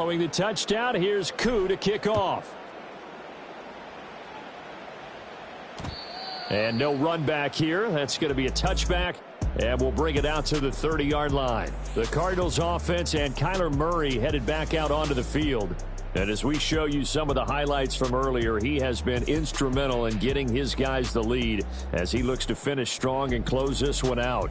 Following the touchdown, here's Koo to kick off. And no run back here. That's going to be a touchback. And we'll bring it out to the 30-yard line. The Cardinals offense and Kyler Murray headed back out onto the field. And as we show you some of the highlights from earlier, he has been instrumental in getting his guys the lead as he looks to finish strong and close this one out.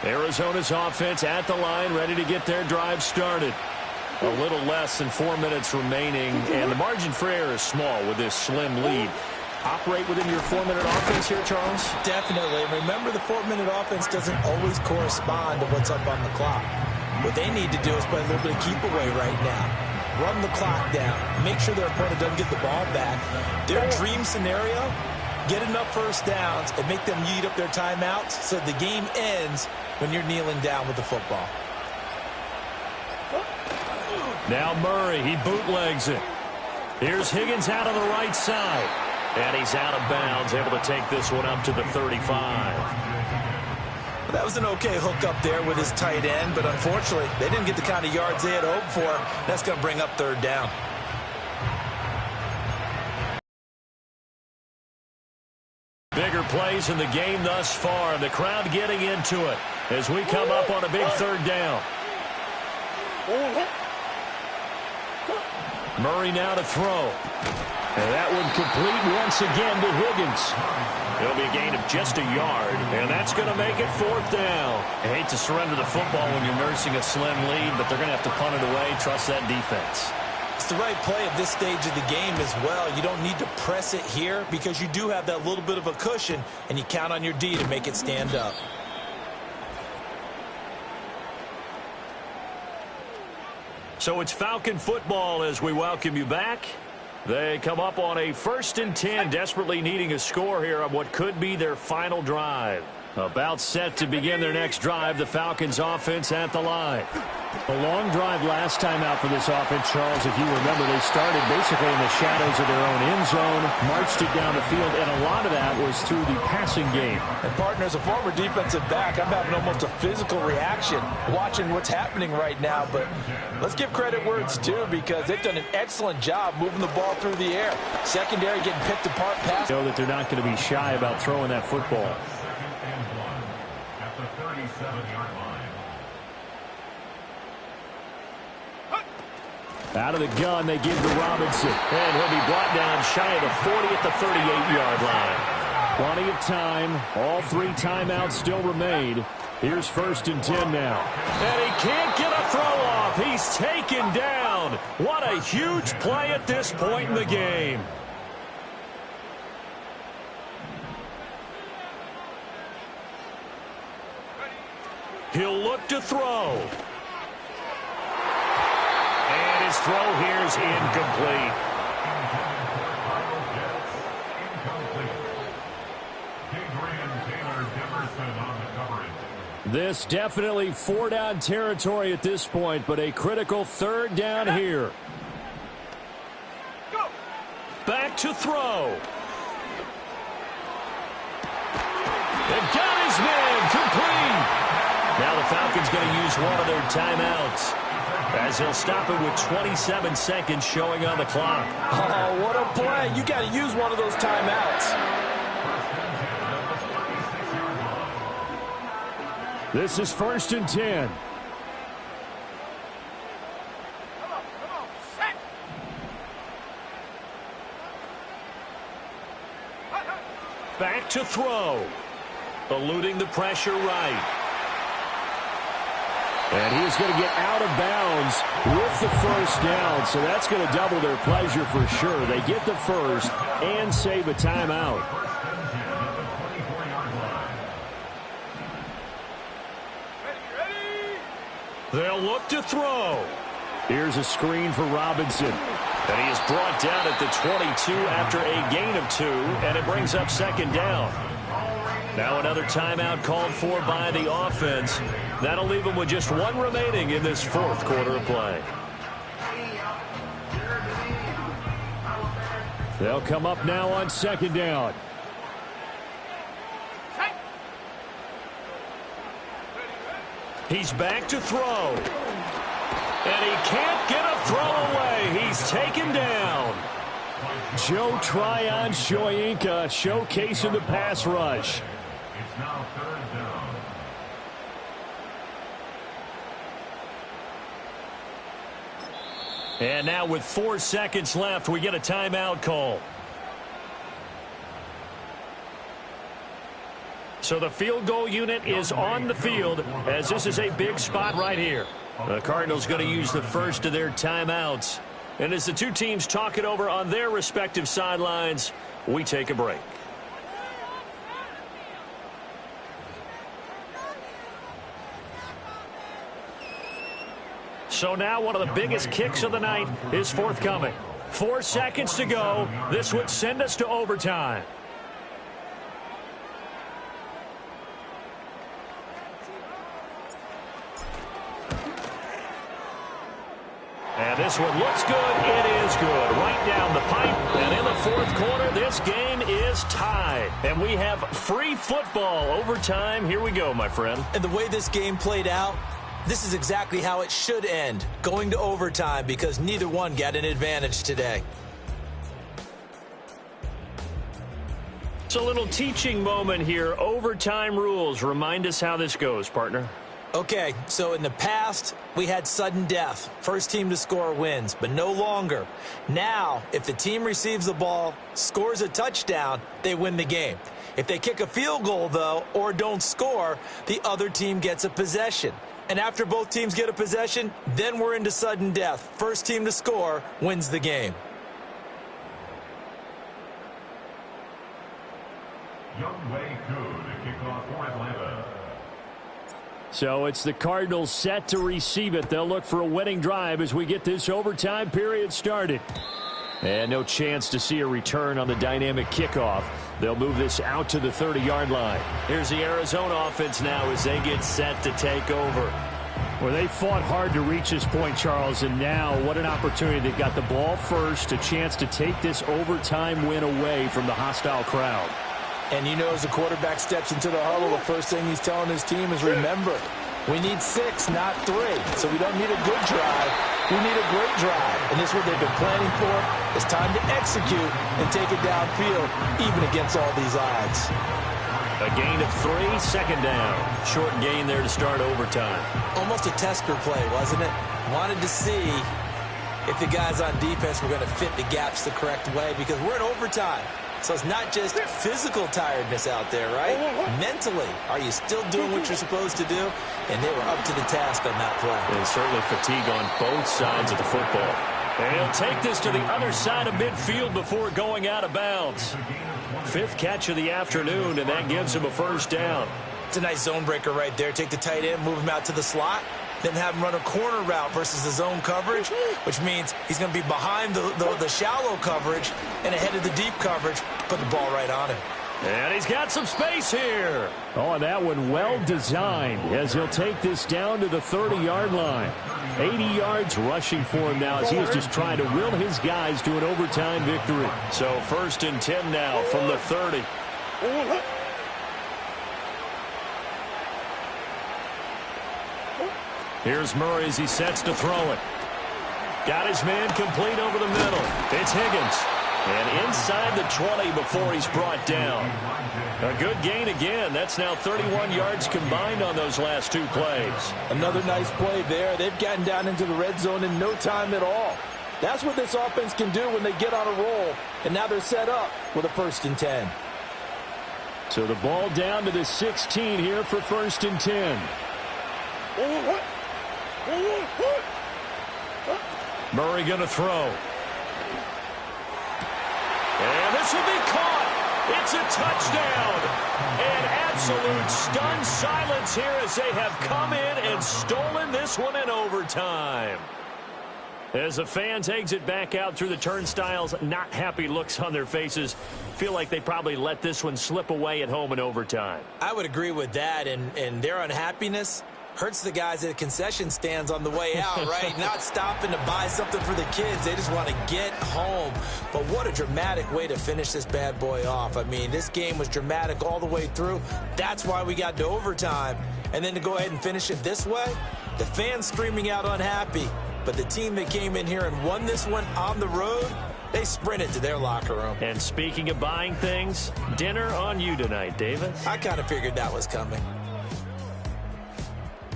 Arizona's offense at the line, ready to get their drive started. A little less than 4 minutes remaining, and the margin for error is small with this slim lead. Operate within your 4-minute offense here, Charles? Definitely. Remember, the 4-minute offense doesn't always correspond to what's up on the clock. What they need to do is play a little bit of keep away right now. Run the clock down. Make sure their opponent doesn't get the ball back. Their dream scenario, get enough first downs and make them eat up their timeouts so the game ends when you're kneeling down with the football. Now Murray, he bootlegs it. Here's Higgins out on the right side. And he's out of bounds, able to take this one up to the 35. Well, that was an okay hook up there with his tight end, but unfortunately, they didn't get the kind of yards they had hoped for. That's going to bring up third down. Bigger plays in the game thus far. The crowd getting into it as we come up on a big third down. Murray now to throw. And that one complete once again to Higgins. It'll be a gain of just a yard, and that's going to make it fourth down. I hate to surrender the football when you're nursing a slim lead, but they're going to have to punt it away. Trust that defense. It's the right play at this stage of the game as well. You don't need to press it here because you do have that little bit of a cushion, and you count on your D to make it stand up. So it's Falcon football as we welcome you back. They come up on a 1st and 10, desperately needing a score here on what could be their final drive. About set to begin their next drive, the Falcons offense at the line. A long drive last time out for this offense, Charles. If you remember, they started basically in the shadows of their own end zone, marched it down the field, and a lot of that was through the passing game. And, partner, as a former defensive back, I'm having almost a physical reaction watching what's happening right now. But let's give credit where it's due because they've done an excellent job moving the ball through the air. Secondary getting picked apart. Pass. Know that they're not going to be shy about throwing that football. Out of the gun, they give to Robinson. And he'll be brought down shy of the 40 at the 38-yard line. Plenty of time. All 3 timeouts still remain. Here's 1st and 10 now. And he can't get a throw off. He's taken down. What a huge play at this point in the game. He'll look to throw. His throw here is incomplete. This definitely 4-down territory at this point, but a critical 3rd down here. Back to throw. They've got his man complete. Now the Falcons going to use one of their timeouts, as he'll stop it with 27 seconds showing on the clock. Oh, what a play. You got to use one of those timeouts. This is 1st and 10. Back to throw. Eluding the pressure right. And he is going to get out of bounds with the 1st down, so that's going to double their pleasure for sure. They get the 1st and save a timeout. They'll look to throw. Here's a screen for Robinson. And he is brought down at the 22 after a gain of 2, and it brings up 2nd down. Now another timeout called for by the offense. That'll leave them with just 1 remaining in this 4th quarter of play. They'll come up now on second down. He's back to throw. And he can't get a throw away. He's taken down. Joe Tryon-Shoyinka showcasing the pass rush. It's now third down. And now with 4 seconds left, we get a timeout call. So the field goal unit is on the field as this is a big spot right here. The Cardinals going to use the first of their timeouts. And as the two teams talk it over on their respective sidelines, we take a break. So now one of the biggest kicks of the night is forthcoming. 4 seconds to go. This would send us to overtime. And this one looks good. It is good. Right down the pipe. And in the fourth quarter, this game is tied. And we have free football overtime. Here we go, my friend. And the way this game played out, this is exactly how it should end, going to overtime, because neither one got an advantage today. It's a little teaching moment here. Overtime rules. Remind us how this goes, partner. Okay, so in the past, we had sudden death. First team to score wins, but no longer. Now, if the team receives the ball, scores a touchdown, they win the game. If they kick a field goal, though, or don't score, the other team gets a possession. And after both teams get a possession, then we're into sudden death. First team to score wins the game. Young Wei Koo to kick off for Atlanta. So it's the Cardinals set to receive it. They'll look for a winning drive as we get this overtime period started. And no chance to see a return on the dynamic kickoff. They'll move this out to the 30-yard line. Here's the Arizona offense now as they get set to take over. Well, they fought hard to reach this point, Charles, and now what an opportunity. They've got the ball first, a chance to take this overtime win away from the hostile crowd. And you know, as the quarterback steps into the huddle, the first thing he's telling his team is, remember, we need 6, not 3. So we don't need a good drive. We need a great drive. And this is what they've been planning for. It's time to execute and take it downfield, even against all these odds. A gain of 3, second down. Short gain there to start overtime. Almost a tester play, wasn't it? Wanted to see if the guys on defense were going to fit the gaps the correct way, because we're in overtime. So it's not just physical tiredness out there, right? Mentally, are you still doing what you're supposed to do? And they were up to the task on that play. And certainly fatigue on both sides of the football. And he'll take this to the other side of midfield before going out of bounds. 5th catch of the afternoon, and that gives him a first down. It's a nice zone breaker right there. Take the tight end, move him out to the slot, then have him run a corner route versus the zone coverage, which means he's going to be behind the shallow coverage and ahead of the deep coverage. Put the ball right on him. And he's got some space here. Oh, and that one well designed as he'll take this down to the 30-yard line. 80 yards rushing for him now as he is just trying to will his guys to an overtime victory. So 1st and 10 now from the 30. Here's Murray as he sets to throw it. Got his man complete over the middle. It's Higgins. And inside the 20 before he's brought down. A good gain again. That's now 31 yards combined on those last 2 plays. Another nice play there. They've gotten down into the red zone in no time at all. That's what this offense can do when they get on a roll. And now they're set up with a 1st and 10. So the ball down to the 16 here for 1st and 10. Murray going to throw. And this will be caught. It's a touchdown. And absolute stunned silence here as they have come in and stolen this one in overtime. As the fans exit back out through the turnstiles, not happy looks on their faces. Feel like they probably let this one slip away at home in overtime. I would agree with that, and their unhappiness, Hurts the guys at the concession stands on the way out, right? Not stopping to buy something for the kids. They just want to get home. But what a dramatic way to finish this bad boy off. I mean, this game was dramatic all the way through. That's why we got to overtime. And then to go ahead and finish it this way, the fans screaming out unhappy. But the team that came in here and won this one on the road, they sprinted to their locker room. And speaking of buying things, dinner on you tonight, Davis. I kind of figured that was coming.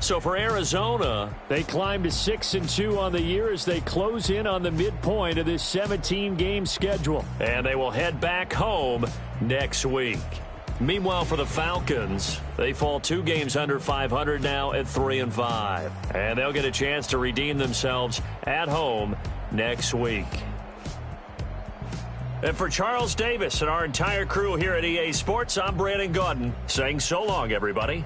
So for Arizona, they climbed to 6-2 on the year as they close in on the midpoint of this 17-game schedule. and they will head back home next week. Meanwhile, for the Falcons, they fall 2 games under 500 now at 3-5. And they'll get a chance to redeem themselves at home next week. And for Charles Davis and our entire crew here at EA Sports, I'm Brandon Gaudin saying so long, everybody.